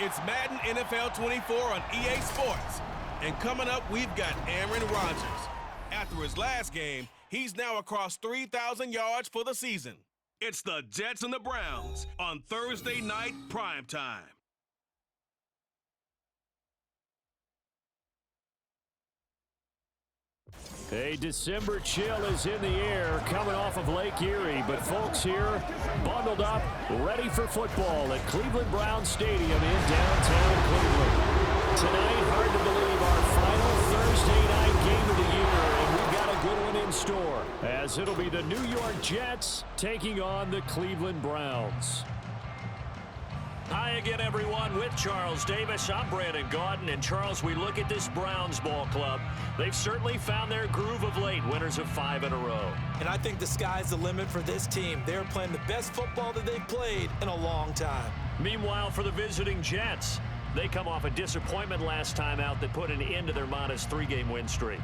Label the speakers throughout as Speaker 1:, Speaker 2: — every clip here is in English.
Speaker 1: It's Madden NFL 24 on EA Sports. And coming up, we've got Aaron Rodgers. After his last game, he's now across 3,000 yards for the season. It's the Jets and the Browns on Thursday night primetime.
Speaker 2: A December chill is in the air coming off of Lake Erie, but folks here bundled up, ready for football at Cleveland Browns Stadium in downtown Cleveland. Tonight, hard to believe, our final Thursday night game of the year, and we've got a good one in store, as it'll be the New York Jets taking on the Cleveland Browns. Hi again, everyone, with Charles Davis. I'm Brandon Gaudin, and Charles, we look at this Browns ball club. They've certainly found their groove of late, winners of 5 in a row.
Speaker 3: And I think the sky's the limit for this team. They're playing the best football that they've played in a long time.
Speaker 2: Meanwhile, for the visiting Jets, they come off a disappointment last time out that put an end to their modest 3-game win streak.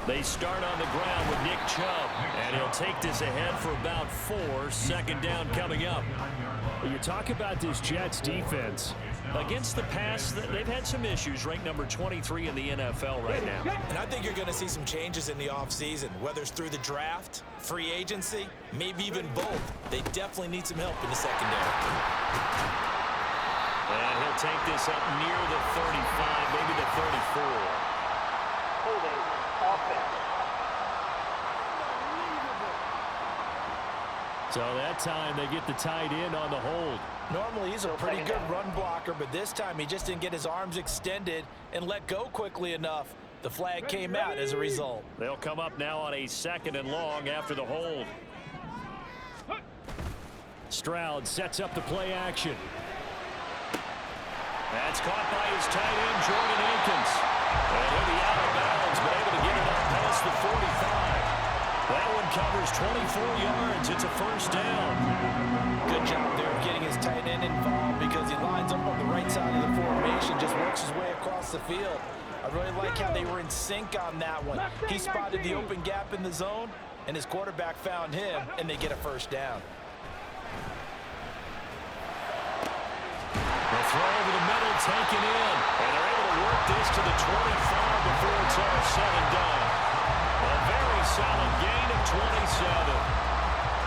Speaker 2: They start on the ground with Nick Chubb, and he'll take this ahead for about 4. Second down coming up. You talk about this Jets defense. Against the pass, they've had some issues, ranked number 23 in the NFL right now.
Speaker 3: And I think you're going to see some changes in the offseason, whether it's through the draft, free agency, maybe even both. They definitely need some help in the secondary.
Speaker 2: And he'll take this up near the 35, maybe the 34.
Speaker 4: Holding offense.
Speaker 2: So that time they get the tight end on the hold.
Speaker 3: Normally he's a pretty good run blocker, but this time he just didn't get his arms extended and let go quickly enough. The flag came out as a result.
Speaker 2: They'll come up now on a 2nd and long after the hold. Stroud sets up the play action. That's caught by his tight end, Jordan Akins. And he'll be out of bounds, but able to get it up past the 45. That one covers 24 yards. It's a first down.
Speaker 3: Good job there of getting his tight end involved because he lines up on the right side of the formation, just works his way across the field. I really like how they were in sync on that one. He spotted the open gap in the zone, and his quarterback found him, and they get a first down.
Speaker 2: The throw over the middle taken in, and they're able to work this to the 25 before it's all said and done. A very solid gain of 27.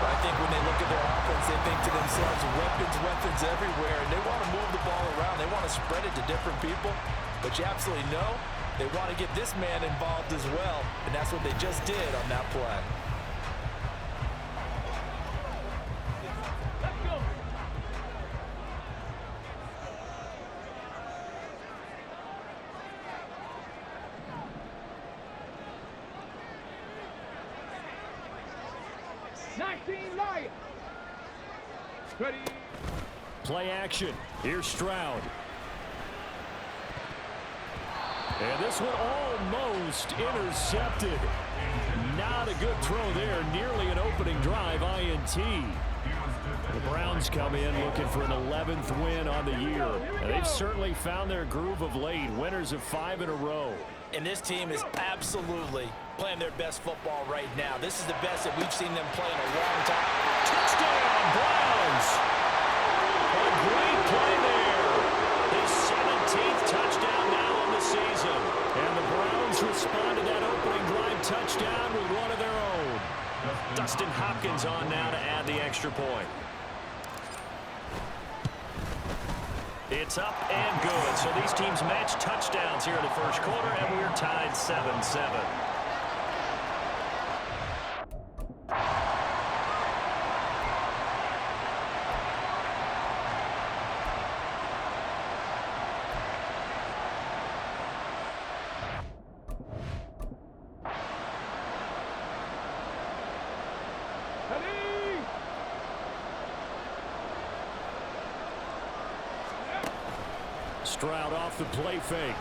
Speaker 3: I think when they look at their offense, they think to themselves, weapons everywhere, and they want to move the ball around. They want to spread it to different people, but you absolutely know they want to get this man involved as well, and that's what they just did on that play.
Speaker 2: Play action. Here's Stroud. And this one almost intercepted. Not a good throw there. Nearly an opening drive INT. The Browns come in looking for an 11th win on the year. And they've certainly found their groove of late. Winners of 5 in a row.
Speaker 3: And this team is absolutely playing their best football right now. This is the best that we've seen them play in a long time.
Speaker 2: Touchdown, Browns! A great play there. His 17th touchdown now on the season. And the Browns respond to that opening drive touchdown with one of their own. Dustin Hopkins on now to add the extra point. It's up and good. So these teams match touchdowns here in the first quarter, and we're tied 7-7. Stroud off the play fake.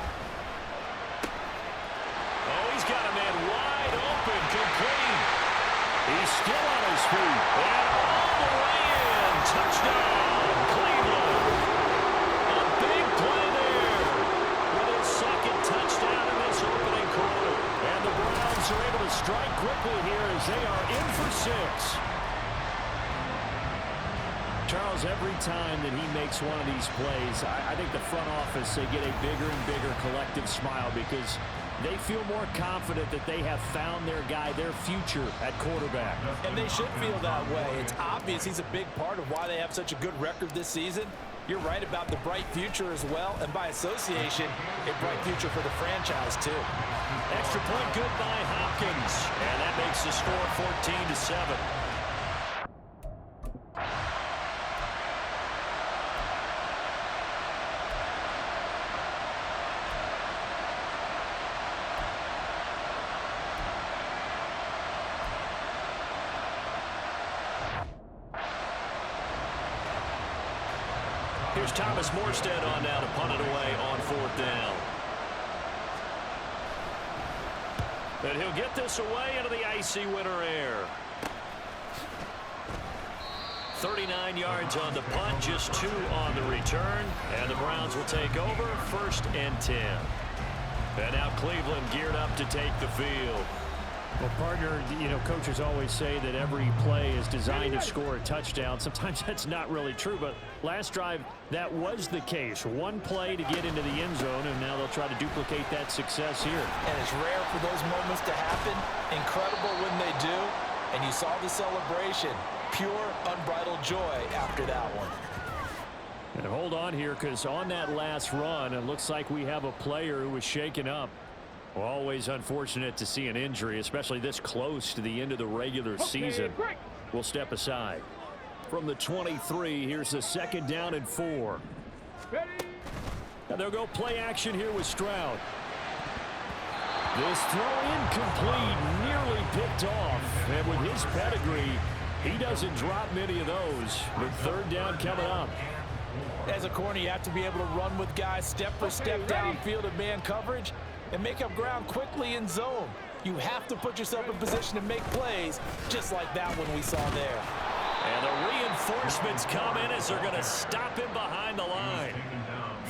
Speaker 2: Oh, he's got a man wide open, complete. He's still on his feet. And all the way in. Touchdown, Cleveland. A big play there with his second touchdown in this opening quarter. And the Browns are able to strike quickly here as they are in for 6. Charles, every time that he makes one of these plays, I think the front office, they get a bigger and bigger collective smile because they feel more confident that they have found their guy, their future at quarterback.
Speaker 3: And they should feel that way. It's obvious he's a big part of why they have such a good record this season. You're right about the bright future as well, and by association, a bright future for the franchise too.
Speaker 2: Extra point good by Hopkins, and that makes the score 14-7. Here's Thomas Morstead on now to punt it away on 4th down. And he'll get this away into the icy winter air. 39 yards on the punt, just 2 on the return. And the Browns will take over 1st and 10. And now Cleveland geared up to take the field. Well, partner, coaches always say that every play is designed to score a touchdown. Sometimes that's not really true, but last drive, that was the case. One play to get into the end zone, and now they'll try to duplicate that success here.
Speaker 3: And it's rare for those moments to happen. Incredible when they do. And you saw the celebration. Pure, unbridled joy after that one.
Speaker 2: And hold on here, because on that last run, it looks like we have a player who was shaken up. Well, always unfortunate to see an injury, especially this close to the end of the regular season. We'll step aside. From the 23, here's the 2nd down and 4. And they'll go play action here with Stroud. This throw incomplete, nearly picked off. And with his pedigree, he doesn't drop many of those. With 3rd down coming up.
Speaker 3: As a corner, you have to be able to run with guys step for step downfield in man coverage and make up ground quickly in zone. You have to put yourself in position to make plays, just like that one we saw there.
Speaker 2: And the reinforcements come in as they're going to stop him behind the line.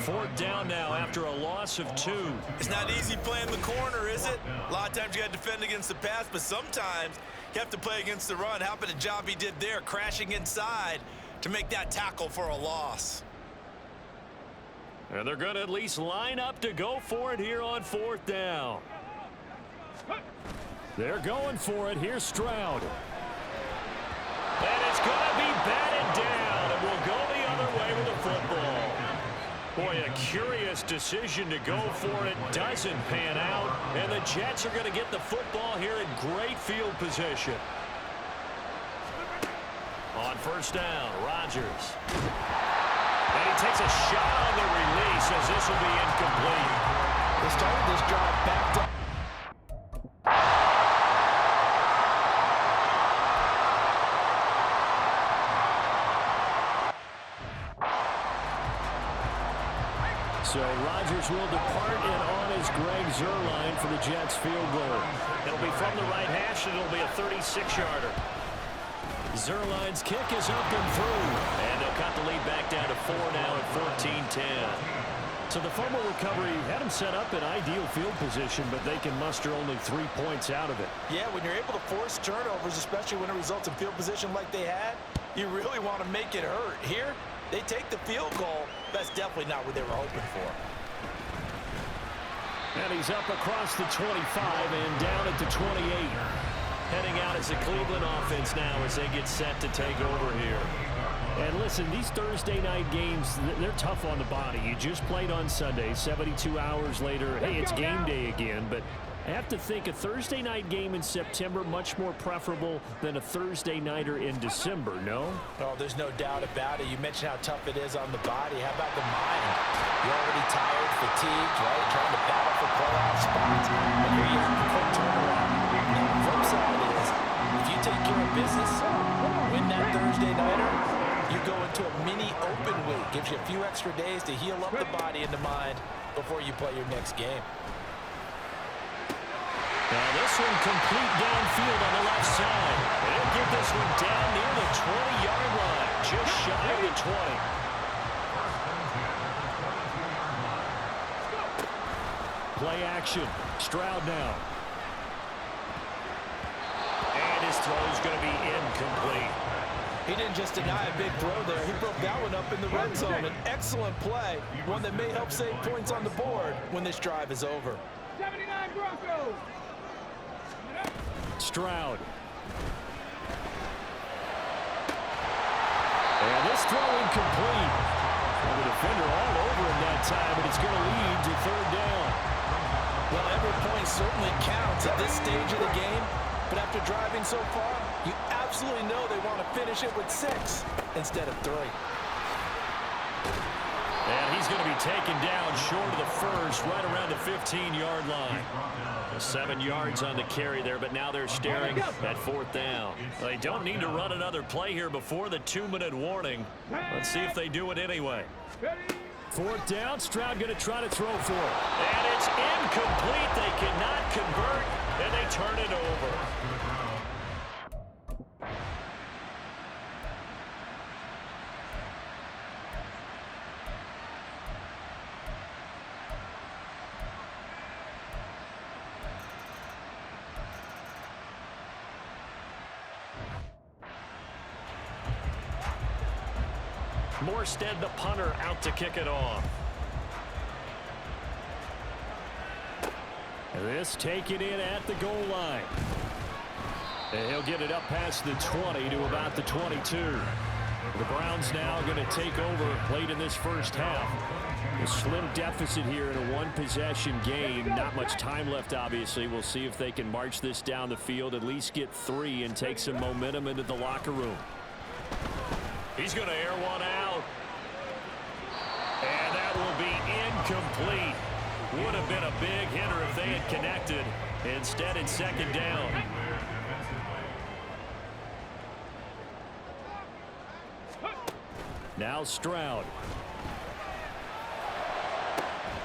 Speaker 2: 4th down now after a loss of 2.
Speaker 5: It's not easy playing the corner, is it? A lot of times you got to defend against the pass, but sometimes you have to play against the run. How about the job he did there, crashing inside to make that tackle for a loss?
Speaker 2: And they're going to at least line up to go for it here on 4th down. They're going for it. Here's Stroud. And it's going to be batted down, and we'll go the other way with the football. Boy, a curious decision to go for it. Doesn't pan out, and the Jets are going to get the football here in great field position. On 1st down, Rodgers. And he takes a shot on the release as this will be incomplete.
Speaker 3: They started this drive back to...
Speaker 2: So Rodgers will depart, and on is Greg Zuerlein for the Jets field goal.
Speaker 6: It'll be from the right hash, and it'll be a 36-yarder.
Speaker 2: Zuerlein's kick is up and through.
Speaker 6: And they'll cut the lead back down to 4 now at 14-10.
Speaker 2: So the fumble recovery had them set up in ideal field position, but they can muster only 3 points out of it.
Speaker 3: Yeah, when you're able to force turnovers, especially when it results in field position like they had, you really want to make it hurt. Here, they take the field goal. That's definitely not what they were hoping for.
Speaker 2: And he's up across the 25 and down at the 28.
Speaker 6: Heading out as a Cleveland offense now as they get set to take over here.
Speaker 2: And listen, these Thursday night games, they're tough on the body. You just played on Sunday, 72 hours later, hey, it's game day again. But I have to think a Thursday night game in September much more preferable than a Thursday nighter in December, no?
Speaker 3: Oh, there's no doubt about it. You mentioned how tough it is on the body. How about the mind? You're already tired, fatigued, right? Trying to battle for playoff spots. And here you have a quick turnaround. Now, the flip side is, if you take care of business, win that Thursday nighter, you go into a mini open week. Gives you a few extra days to heal up the body and the mind before you play your next game.
Speaker 2: Now this one complete downfield on the left side. They'll get this one down near the 20-yard line, just shy of the 20. Play action. Stroud now.
Speaker 6: And his throw is going to be incomplete.
Speaker 3: He didn't just deny a big throw there. He broke that one up in the red zone. An excellent play, one that may help save points on the board when this drive is over.
Speaker 7: 79 Broncos.
Speaker 2: Stroud. And this throw incomplete. And the defender all over him that time, but it's going to lead to third down.
Speaker 3: Well, every point certainly counts at this stage of the game, but after driving so far, you absolutely know they want to finish it with 6 instead of 3.
Speaker 2: And he's going to be taken down short of the first, right around the 15-yard line.
Speaker 6: 7 yards on the carry there, but now they're staring at fourth down.
Speaker 2: They don't need to run another play here before the 2-minute warning. Let's see if they do it anyway. Fourth down, Stroud going to try to throw for it.
Speaker 6: And it's incomplete. They cannot convert, and they turn it over. Morstead, the punter, out to kick it off.
Speaker 2: This taken in at the goal line. And he'll get it up past the 20 to about the 22. The Browns now going to take over late in this first half. A slim deficit here in a one-possession game. Not much time left, obviously. We'll see if they can march this down the field, at least get 3 and take some momentum into the locker room.
Speaker 6: He's going to air one out. And that will be incomplete. Would have been a big hitter if they had connected. Instead, it's second down.
Speaker 2: Now Stroud.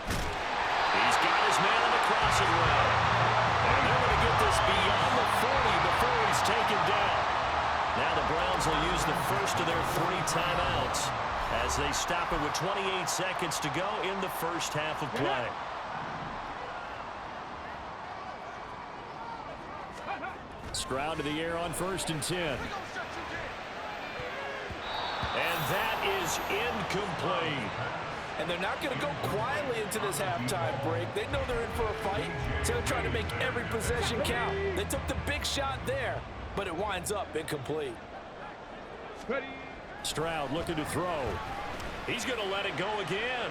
Speaker 6: He's got his man on the crossing route. And they're going to get this beyond the 40 before he's taken down. Now the Browns will use the first of their 3 timeouts as they stop it with 28 seconds to go in the first half of play.
Speaker 2: Stroud to the air on 1st and 10.
Speaker 6: And that is incomplete.
Speaker 3: And they're not going to go quietly into this halftime break. They know they're in for a fight, so they're trying to make every possession count. They took the big shot there, but it winds up incomplete.
Speaker 2: Stroud looking to throw.
Speaker 6: He's going to let it go again.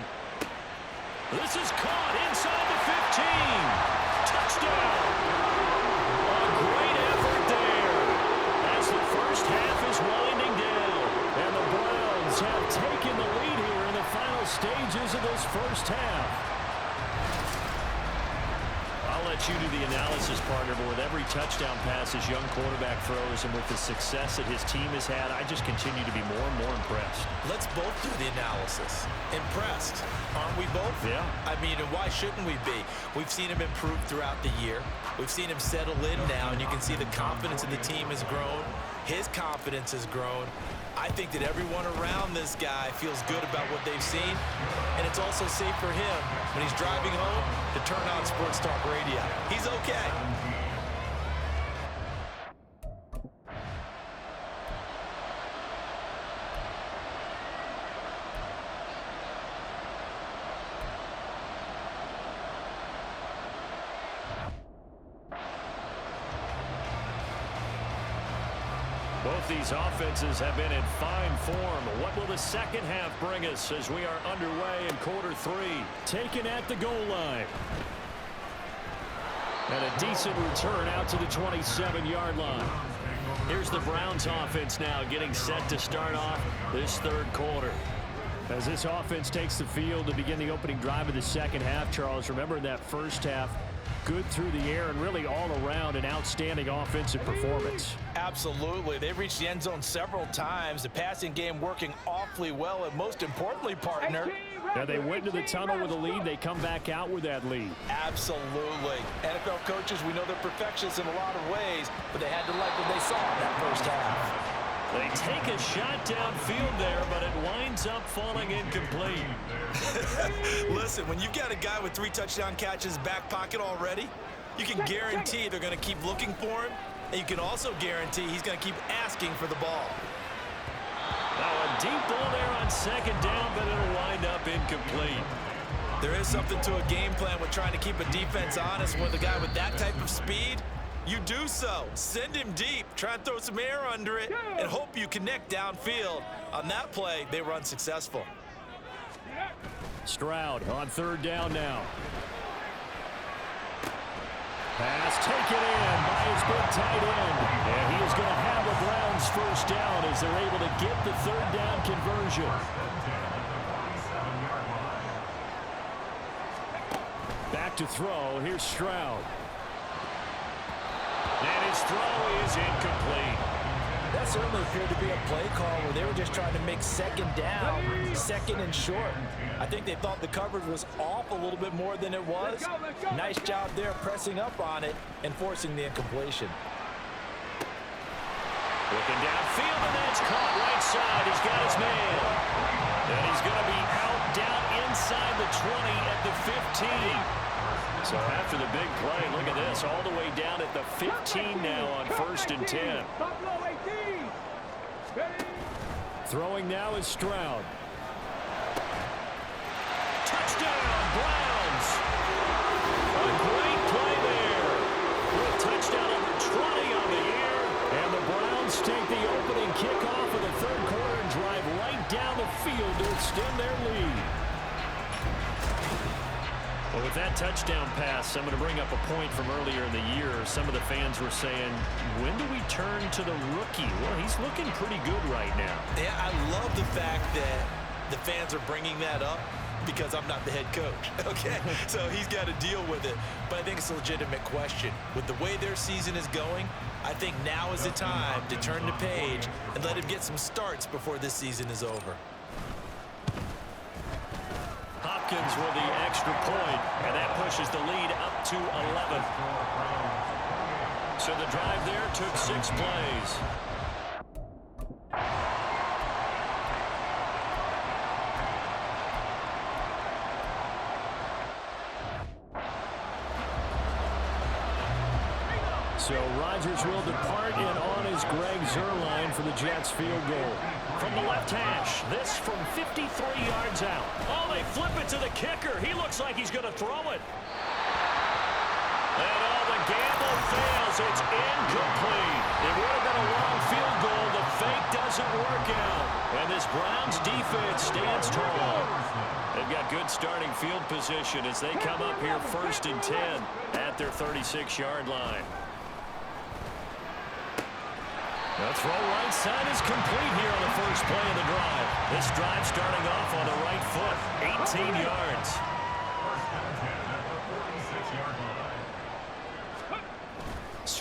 Speaker 6: This is caught inside the 15. Touchdown. A great effort there as the first half is winding down.
Speaker 2: And the Browns have taken the lead here in the final stages of this first half.
Speaker 6: I'll let you do the analysis, partner, but with every touchdown pass his young quarterback throws and with the success that his team has had, I just continue to be more and more impressed.
Speaker 3: Let's both do the analysis. Impressed, aren't we both?
Speaker 6: Yeah.
Speaker 3: I mean, and why shouldn't we be? We've seen him improve throughout the year. We've seen him settle in now, and you can see the confidence of the team has grown. His confidence has grown. I think that everyone around this guy feels good about what they've seen, and it's also safe for him when he's driving home to turn on Sports Talk Radio. He's okay.
Speaker 2: Both these offenses have been in fine form. What will the second half bring us as we are underway in quarter 3? Taken at the goal line. And a decent return out to the 27-yard line. Here's the Browns offense now getting set to start off this third quarter. As this offense takes the field to begin the opening drive of the second half, Charles, remember in that first half, good through the air and really all around an outstanding offensive performance.
Speaker 3: Absolutely. They've reached the end zone several times. The passing game working awfully well, and most importantly, partner,
Speaker 2: now they went to the tunnel with a lead. They come back out with that lead.
Speaker 3: absolutely. NFL coaches, we know they're perfectionists in a lot of ways, but they had to like what they saw in that first half.
Speaker 6: They take a shot downfield there, but it winds up falling incomplete.
Speaker 5: Listen, when you've got a guy with 3 touchdown catches back pocket already, you can guarantee they're going to keep looking for him, and you can also guarantee he's going to keep asking for the ball.
Speaker 6: Now a deep ball there on second down, but it'll wind up incomplete.
Speaker 5: There is something to a game plan with trying to keep a defense honest with a guy with that type of speed. You do so. Send him deep. Try and throw some air under it and hope you connect downfield. On that play, they were unsuccessful.
Speaker 2: Stroud on third down now. Pass taken in by his big tight end. And he is going to have the Browns first down as they're able to get the third down conversion. Back to throw. Here's Stroud. And his throw is incomplete.
Speaker 3: That certainly appeared to be a play call where they were just trying to make second down, second and short. I think they thought the coverage was off a little bit more than it was. Nice job there pressing up on it and forcing the incompletion.
Speaker 2: Looking downfield, and that's caught right side. He's got his man. And he's going to be out down inside the 20 at the 15. So after the big play, look at this, all the way down at the 15 now on 1st and 10. Throwing now is Stroud. Touchdown, Browns! A great play there. With touchdown number 20 on the air. And the Browns take the opening kickoff of the third quarter and drive right down the field to extend their lead. Well, with that touchdown pass, I'm going to bring up a point from earlier in the year. Some of the fans were saying, when do we turn to the rookie? Well, he's looking pretty good right now.
Speaker 5: Yeah, I love the fact that the fans are bringing that up because I'm not the head coach, okay? So he's got to deal with it. But I think it's a legitimate question. With the way their season is going, I think now is the time to turn the page and let him get some starts before this season is over.
Speaker 2: Hopkins with the extra point, and that pushes the lead up to 11. So the drive there took 6 plays. So Rodgers will depart, and on is Greg Zuerlein for the Jets field goal. From the left hash, this from 53 yards out. Oh, they flip it to the kicker. He looks like he's going to throw it. And all the gamble fails. It's incomplete. It would have been a long field goal. The fake doesn't work out. And this Browns defense stands tall. They've got good starting field position as they come up here 1st and 10 at their 36-yard line. The throw right side is complete here on the first play of the drive. This drive starting off on the right foot, 18 yards.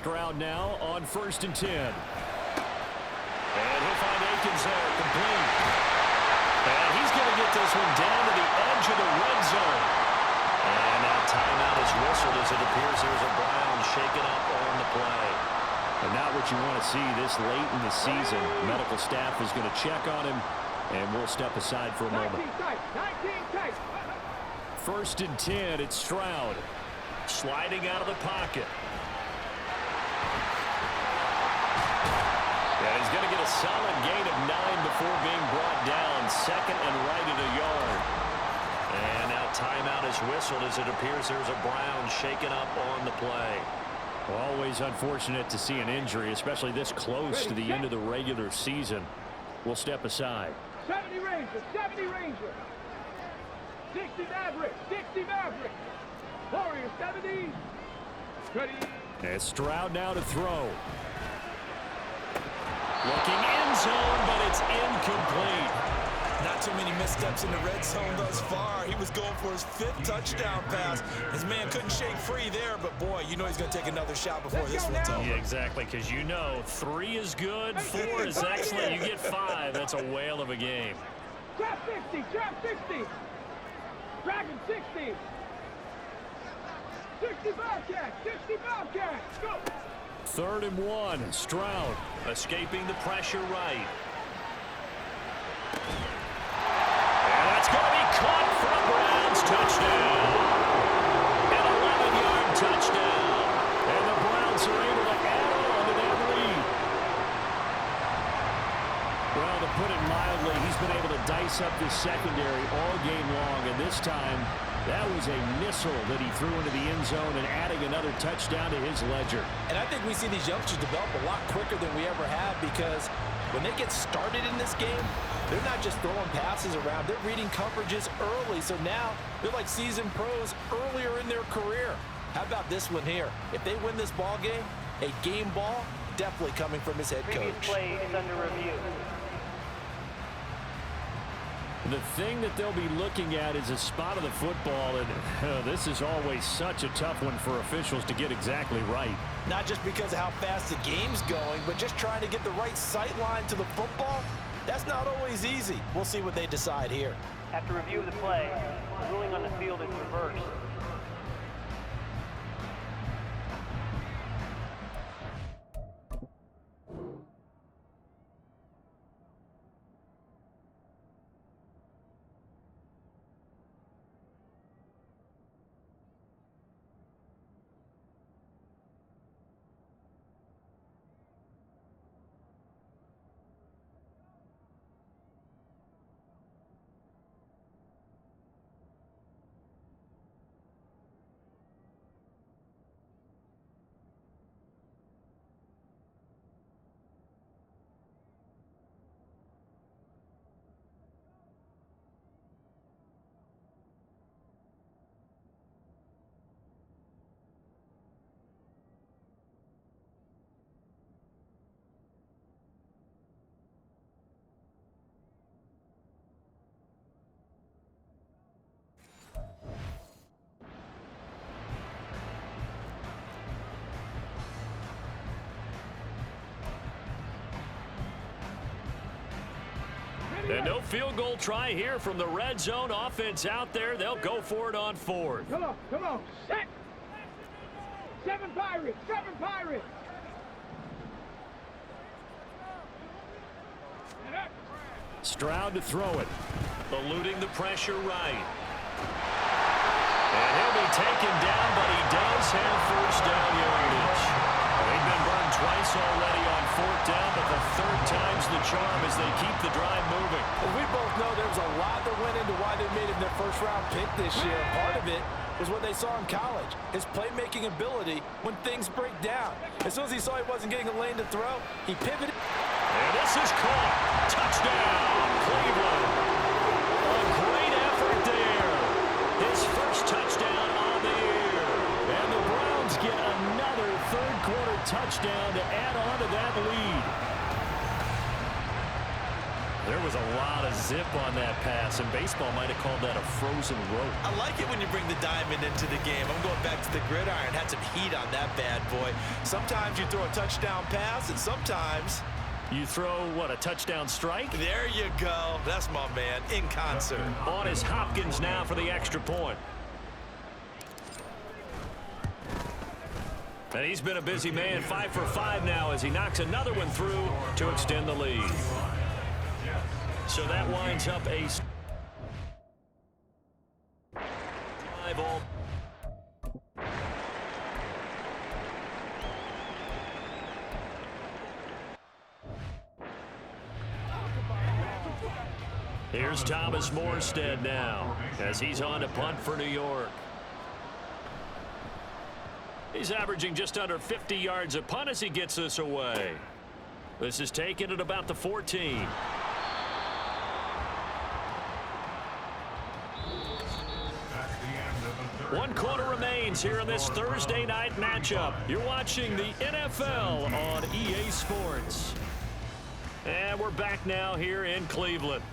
Speaker 2: Stroud now on 1st and 10. And he'll find Akins there, complete. And he's going to get this one down to the edge of the red zone. And now timeout is whistled as it appears there's a Brown shaken up on the play. And not what you want to see this late in the season. Medical staff is going to check on him, and we'll step aside for a moment.
Speaker 7: 19 tight.
Speaker 2: 1st and 10, it's Stroud. Sliding out of the pocket. And he's going to get a solid gain of 9 before being brought down. 2nd and right at a yard. And now timeout is whistled as it appears there's a Brown shaken up on the play. Always unfortunate to see an injury, especially this close to the end of the regular season. We'll step aside.
Speaker 7: 70 Ranger. 60 Maverick. Warriors 70. Ready.
Speaker 2: And Stroud now to throw. Looking end zone, but it's incomplete.
Speaker 3: Not too many missteps in the red zone thus far. He was going for his 5th touchdown pass. His man couldn't shake free there, but boy, you know he's going to take another shot before this one's over.
Speaker 6: Yeah, exactly, because you know 3 is good, 4 is excellent. You get 5, that's a whale of a game.
Speaker 7: Trap 60. Dragon 60. 60 Bobcat. Go.
Speaker 2: 3rd and 1. Stroud
Speaker 6: Escaping the pressure right. And that's going to be caught for a Browns touchdown. An 11-yard touchdown. And the Browns are able to add on to that lead.
Speaker 2: Well, to put it mildly, he's been able to dice up this secondary all game long, and this time that was a missile that he threw into the end zone and adding another touchdown to his ledger.
Speaker 3: And I think we see these youngsters develop a lot quicker than we ever have, because when they get started in this game, they're not just throwing passes around. They're reading coverages early, so now they're like seasoned pros earlier in their career. How about this one here? If they win this ball game, a game ball definitely coming from his head
Speaker 4: Previous
Speaker 3: coach.
Speaker 4: play is under review.
Speaker 2: The thing that they'll be looking at is a spot of the football, and this is always such a tough one for officials to get exactly right.
Speaker 3: Not just because of how fast the game's going, but just trying to get the right sight line to the football. That's not always easy. We'll see what they decide here.
Speaker 4: After review of the play, the ruling on the field is reversed.
Speaker 2: And no field goal try here from the red zone offense out there. They'll go for it on 4th.
Speaker 7: Come on. Set. 7 Pirates.
Speaker 2: Stroud to throw it.
Speaker 6: Eluding the pressure right. And he'll be taken down, but he does have 1st down yardage. They've been burned twice already on 4th down, but the 3rd time's the charm as they keep the drive moving.
Speaker 3: Well, we both know there's a lot that went into why they made him their 1st-round pick this year. Part of it was what they saw in college, his playmaking ability when things break down. As soon as he saw he wasn't getting a lane to throw, he pivoted.
Speaker 2: And this is caught. Touchdown, Cleveland. A great effort there. His 1st touchdown on the year. And the Browns get another 3rd-quarter touchdown to add on to that lead. There was a lot of zip on that pass, and baseball might have called that a frozen rope.
Speaker 5: I like it when you bring the diamond into the game. I'm going back to the gridiron. Had some heat on that bad boy. Sometimes you throw a touchdown pass, and sometimes
Speaker 2: you throw, what, a touchdown strike?
Speaker 5: There you go. That's my man, in concert.
Speaker 2: On is Hopkins now for the extra point. And he's been a busy man, 5 for 5 now as he knocks another one through to extend the lead. So that winds up a 5-all. Here's Thomas Morstead now as he's on to punt for New York. He's averaging just under 50 yards a punt as he gets this away. This is taken at about the 14. One quarter remains here in this Thursday night matchup. You're watching the NFL on EA Sports. And we're back now here in Cleveland.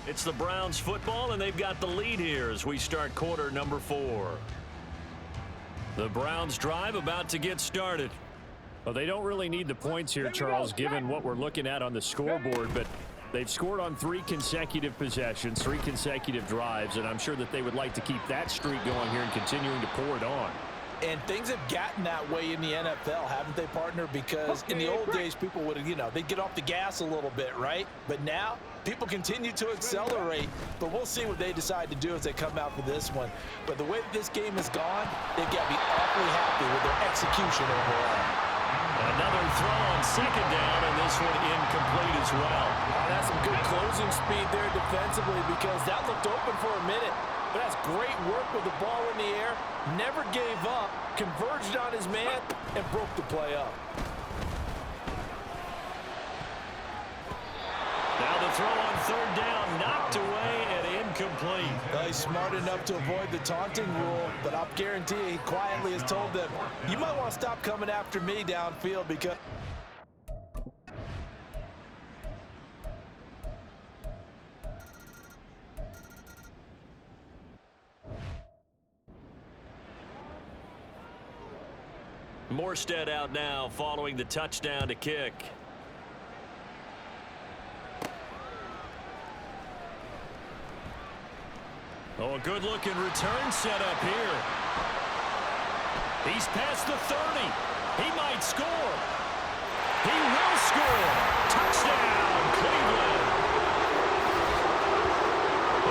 Speaker 2: It's the Browns football, and they've got the lead here as we start quarter number 4. The Browns drive about to get started. Well, they don't really need the points here, Charles, given what we're looking at on the scoreboard, but they've scored on 3 consecutive possessions, 3 consecutive drives, and I'm sure that they would like to keep that streak going here and continuing to pour it on.
Speaker 3: And things have gotten that way in the NFL, haven't they, partner? Because in the old days, people would, they'd get off the gas a little bit, right? But now, people continue to accelerate. But we'll see what they decide to do as they come out for this one. But the way that this game has gone, they've got to be awfully happy with their execution overall.
Speaker 2: Another throw on second down, and this one incomplete as well.
Speaker 3: That's some good closing speed there defensively because that looked open for a minute. But that's great work with the ball in the air. Never gave up, converged on his man, and broke the play up.
Speaker 2: Now the throw on third down, knocked away and incomplete.
Speaker 3: He's smart enough to avoid the taunting rule, but I'll guarantee he quietly has told them, you might want to stop coming after me downfield because...
Speaker 2: Morstead out now following the touchdown to kick. Oh, a good-looking return set up here. He's past the 30. He might score. He will score. Touchdown, Cleveland.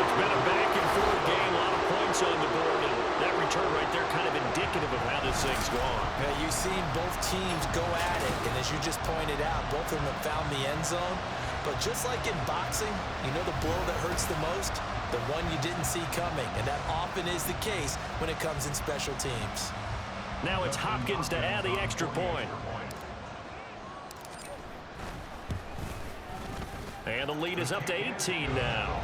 Speaker 2: It's been a back-and-forth game, a lot of points on the board, and that return right there kind of indicative of how this thing's gone.
Speaker 3: Yeah, you've seen both teams go at it, and as you just pointed out, both of them have found the end zone. But just like in boxing, the blow that hurts the most? The one you didn't see coming, and that often is the case when it comes in special teams.
Speaker 2: Now it's Hopkins to add the extra point. And the lead is up to 18 now.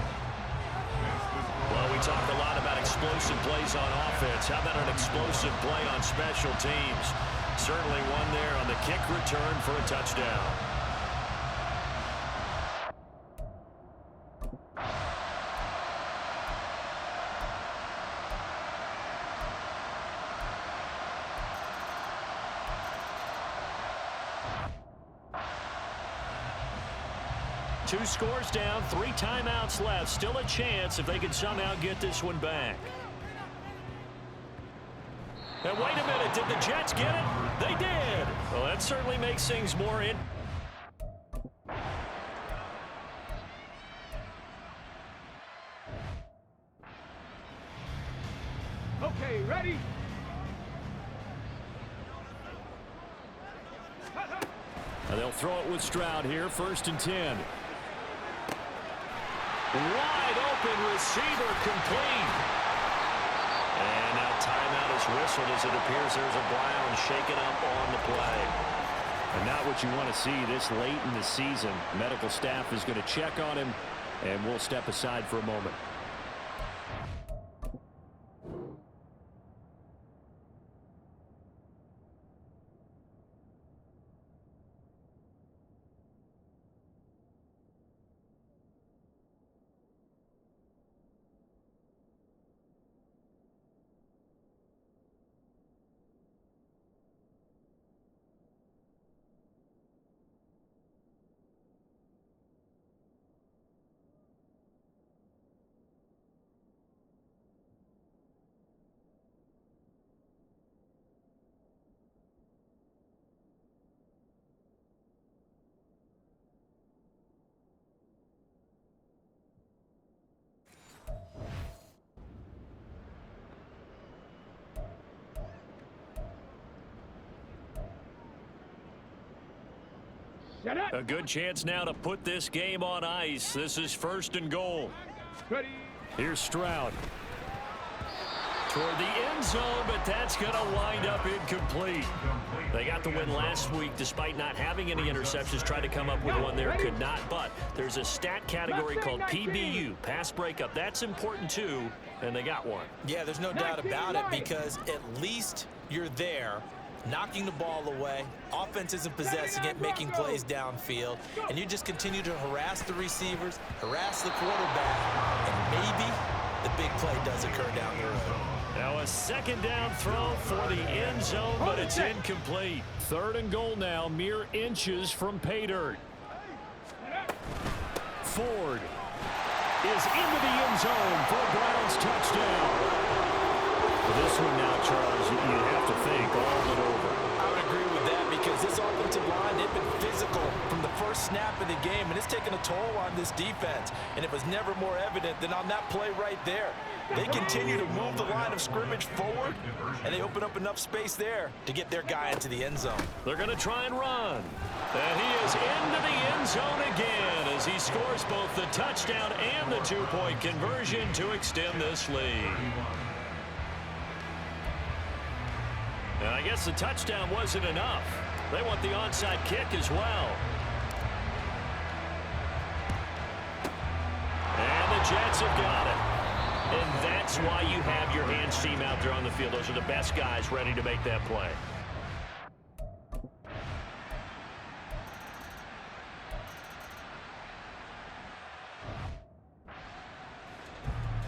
Speaker 2: Well, we talk a lot about explosive plays on offense. How about an explosive play on special teams? Certainly one there on the kick return for a touchdown. Two scores down, 3 timeouts left. Still a chance if they can somehow get this one back. And wait a minute, did the Jets get it? They did. Well, that certainly makes things more in.
Speaker 7: Okay, ready?
Speaker 2: And they'll throw it with Stroud here, 1st and 10. Wide open receiver complete. And now timeout is whistled as it appears there's a Brown shaken up on the play. And not what you want to see this late in the season. Medical staff is going to check on him, and we'll step aside for a moment. A good chance now to put this game on ice. This is 1st and goal.
Speaker 7: Ready.
Speaker 2: Here's Stroud. Toward the end zone, but that's going to wind up incomplete. They got the win last week despite not having any interceptions. Tried to come up with one there, could not. But there's a stat category called PBU, pass breakup. That's important too, and they got one.
Speaker 3: Yeah, there's no doubt about it, because at least you're there, knocking the ball away. Offense isn't possessing it, making plays downfield. And you just continue to harass the receivers, harass the quarterback, and maybe the big play does occur down the road.
Speaker 2: Now a 2nd down throw for the end zone, but it's incomplete. 3rd and goal now, mere inches from pay dirt. Ford is into the end zone for a Browns touchdown. This one now, Charles, you have to think all but over.
Speaker 3: I would agree with that, because this offensive line, they've been physical from the first snap of the game, and it's taken a toll on this defense. And it was never more evident than on that play right there. They continue to move the line of scrimmage forward, and they open up enough space there to get their guy into the end zone.
Speaker 2: They're going to try and run. And he is into the end zone again as he scores both the touchdown and the 2-point conversion to extend this lead. And I guess the touchdown wasn't enough. They want the onside kick as well. And the Jets have got it. And that's why you have your hands team out there on the field. Those are the best guys ready to make that play.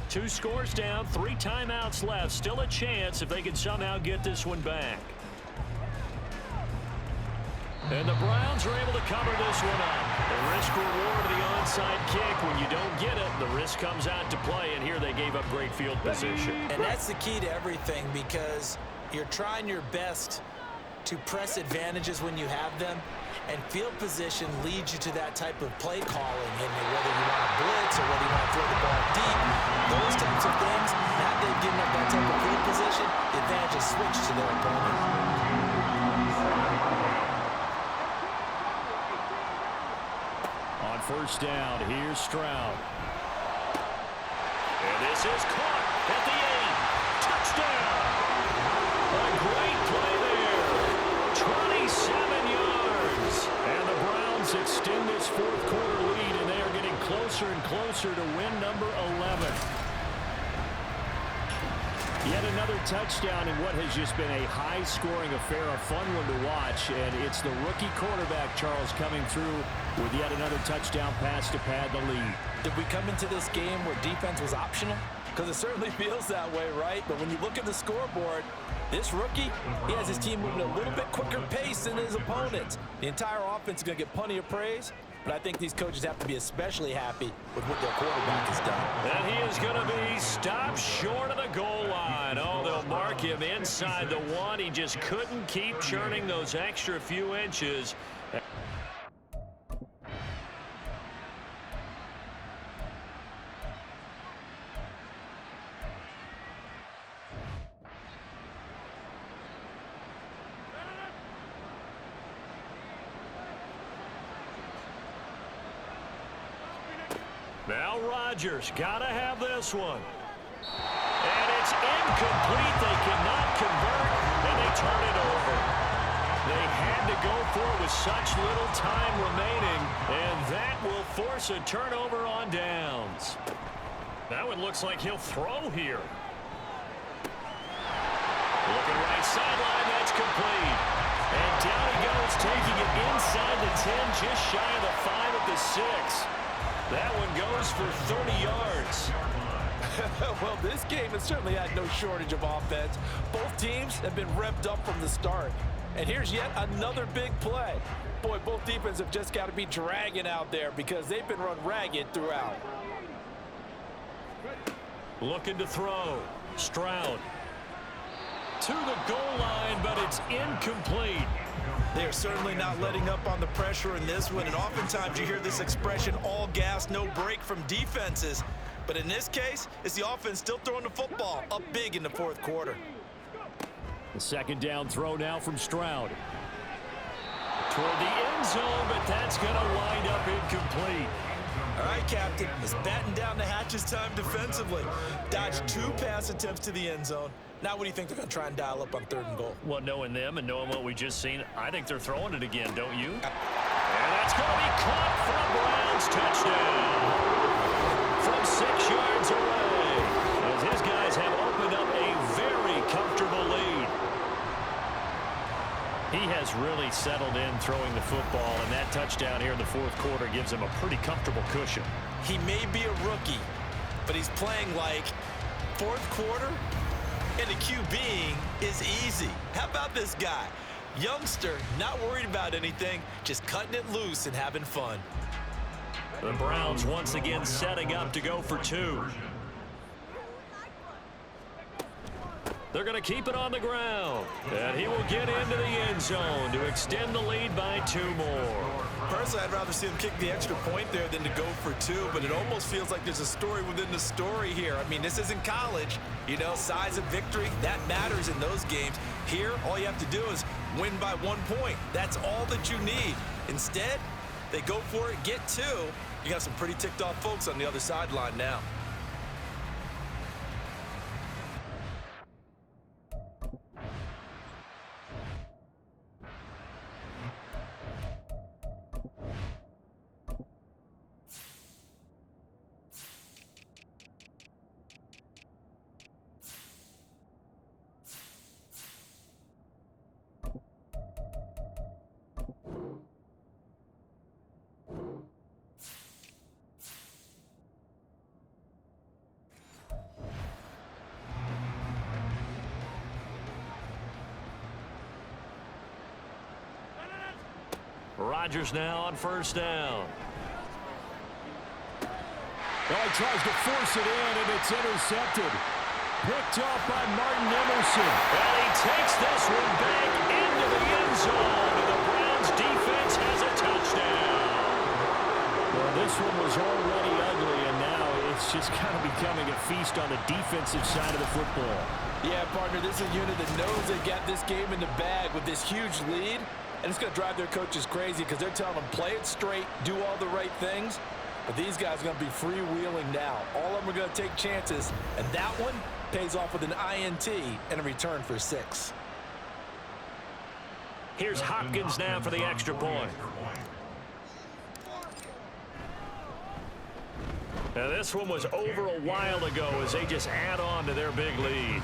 Speaker 2: Two scores down, 3 timeouts left. Still a chance if they can somehow get this one back. And the Browns are able to cover this one up. The risk-reward of the onside kick. When you don't get it, the risk comes out to play, and here they gave up great field position.
Speaker 3: And that's the key to everything, because you're trying your best to press advantages when you have them, and field position leads you to that type of play calling, and whether you want to blitz or whether you want to throw the ball deep, those types of things. Now they've given up that type of field position, the advantage is switched to their opponent.
Speaker 2: On 1st down, here's Stroud. And this is caught at the 8. Touchdown! A great play there. 27 yards. And the Browns extend this 4th quarter lead, and they are getting closer and closer to win number 11. Yet another touchdown in what has just been a high-scoring affair, a fun one to watch, and it's the rookie quarterback, Charles, coming through with yet another touchdown pass to pad the lead.
Speaker 3: Did we come into this game where defense was optional? Because it certainly feels that way, right? But when you look at the scoreboard, this rookie, he has his team moving at a little bit quicker pace than his opponents. The entire offense is going to get plenty of praise, but I think these coaches have to be especially happy with what their quarterback has done.
Speaker 2: And he is going to be stopped short of the goal line. Oh, they'll mark him inside the 1. He just couldn't keep churning those extra few inches. Now Rodgers got to have this one. And it's incomplete. They cannot convert, and they turn it over. They had to go for it with such little time remaining, and that will force a turnover on downs. That one looks like he'll throw here. Looking right sideline, that's complete. And down he goes, taking it inside the 10, just shy of the 5 at the 6. That one goes for 30 yards.
Speaker 3: Well, this game has certainly had no shortage of offense. Both teams have been revved up from the start. And here's yet another big play. Boy, both defenses have just got to be dragging out there because they've been run ragged throughout.
Speaker 2: Looking to throw. Stroud to the goal line, but it's incomplete.
Speaker 5: They are certainly not letting up on the pressure in this one, and oftentimes you hear this expression, all gas, no break from defenses. But in this case, it's the offense still throwing the football up big in the 4th quarter.
Speaker 2: The 2nd down throw now from Stroud. toward the end zone, but that's going to wind up incomplete.
Speaker 3: All right, Captain, it's batten down the hatches time defensively. Dodged 2 pass attempts to the end zone. Now what do you think they're going to try and dial up on 3rd and goal?
Speaker 2: Well, knowing them and knowing what we just seen, I think they're throwing it again, don't you? And that's going to be caught for a Browns touchdown from 6 yards away, as his guys have opened up a very comfortable lead. He has really settled in throwing the football, and that touchdown here in the 4th quarter gives him a pretty comfortable cushion.
Speaker 3: He may be a rookie, but he's playing like 4th quarter, and the QBing is easy. How about this guy? Youngster, not worried about anything, just cutting it loose and having fun.
Speaker 2: The Browns once again setting up to go for 2. They're going to keep it on the ground, and he will get into the end zone to extend the lead by 2 more.
Speaker 3: Personally, I'd rather see him kick the extra point there than to go for 2, but it almost feels like there's a story within the story here. I mean, this isn't college. You know, size of victory, that matters in those games. Here, all you have to do is win by 1 point. That's all that you need. Instead, they go for it, get 2. You got some pretty ticked off folks on the other sideline now.
Speaker 2: Rodgers now on 1st down.
Speaker 7: Well, he tries to force it in, and it's intercepted. Picked off by Martin Emerson.
Speaker 2: And he takes this one back into the end zone, and the Browns defense has a touchdown.
Speaker 7: Well, this one was already ugly, and now it's just kind of becoming a feast on the defensive side of the football.
Speaker 3: Yeah, partner, this is a unit that knows they got this game in the bag with this huge lead. And it's going to drive their coaches crazy because they're telling them play it straight, do all the right things. But these guys are going to be freewheeling now. All of them are going to take chances. And that one pays off with an INT and a return for 6.
Speaker 2: Here's Hopkins now for the extra point. Now this one was over a while ago as they just add on to their big lead.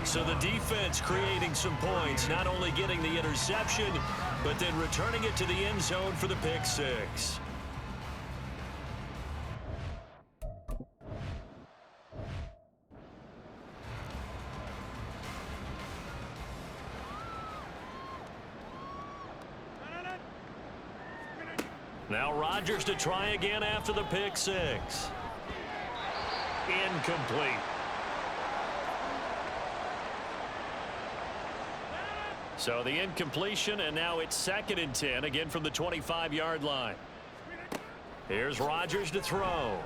Speaker 2: So the defense creating some points, not only getting the interception, but then returning it to the end zone for the pick 6. Now Rodgers to try again after the pick 6. Incomplete. So the incompletion, and now it's 2nd and 10, again from the 25-yard line. Here's Rodgers to throw.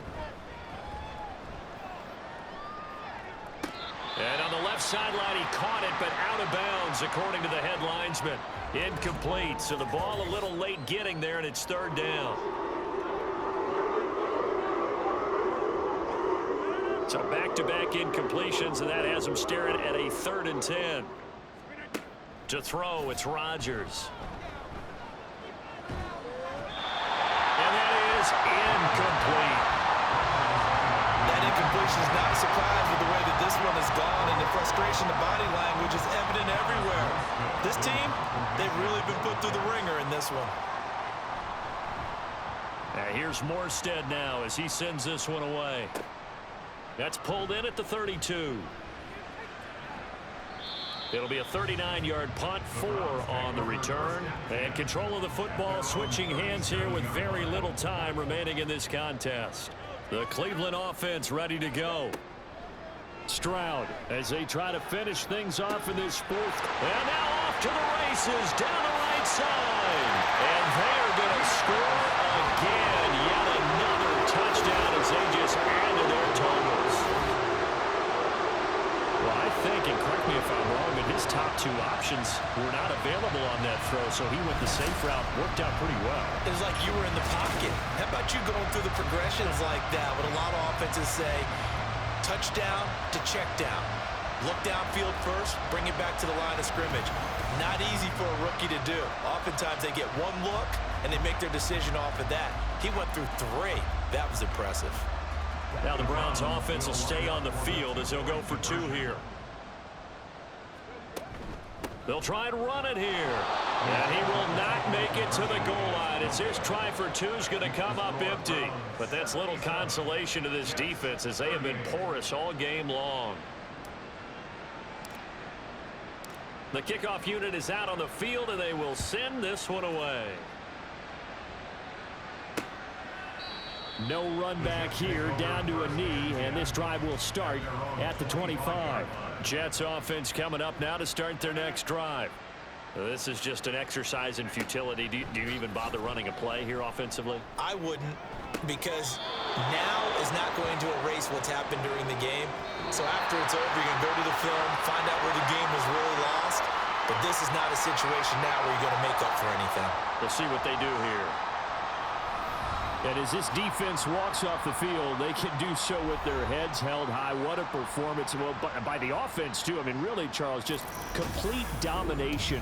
Speaker 2: And on the left sideline, he caught it, but out of bounds, according to the head linesman. Incomplete, so the ball a little late getting there, and it's 3rd down. So back-to-back incompletions, and that has him staring at a 3rd and 10. To throw, it's Rodgers. And that is incomplete.
Speaker 3: That incompletion is not a surprise with the way that this one has gone, and the frustration, the body language is evident everywhere. This team, they've really been put through the ringer in this one.
Speaker 2: Here's Morstead now as he sends this one away. That's pulled in at the 32. It'll be a 39-yard punt, 4 on the return. And control of the football switching hands here with very little time remaining in this contest. The Cleveland offense ready to go. Stroud as they try to finish things off in this 4th. And now off to the races down the right side. And they are going to score again. Yet another touchdown as they just add to their totals. Well, I think, and correct me if I'm wrong, but his top Two options were not available on that throw, so he went the safe route. Worked out pretty well.
Speaker 3: It was like you were in the pocket. How about you going through the progressions like that? What a lot of offenses say, touchdown to check down. Look downfield first, bring it back to the line of scrimmage. Not easy for a rookie to do. Oftentimes they get one look, and they make their decision off of that. He went through 3. That was impressive.
Speaker 6: Now the Browns offense will stay on the field as they'll go for 2 here. They'll try and run it here. And he will not make it to the goal line. It's his try for 2 is going to come up empty. But that's little consolation to this defense as they have been porous all game long. The kickoff unit is out on the field, and they will send this one away.
Speaker 2: No run back here, down to a knee, and this drive will start at the 25.
Speaker 6: Jets offense coming up now to start their next drive. This is just an exercise in futility. Do you even bother running a play here offensively?
Speaker 3: I wouldn't, because now is not going to erase what's happened during the game. So after it's over, you're going to go to the film, find out where the game was really lost. But this is not a situation now where you're going to make up for anything.
Speaker 6: We'll see what they do here.
Speaker 2: And as this defense walks off the field, they can do so with their heads held high. What a performance. Well, by the offense, too. I mean, really, Charles, just complete domination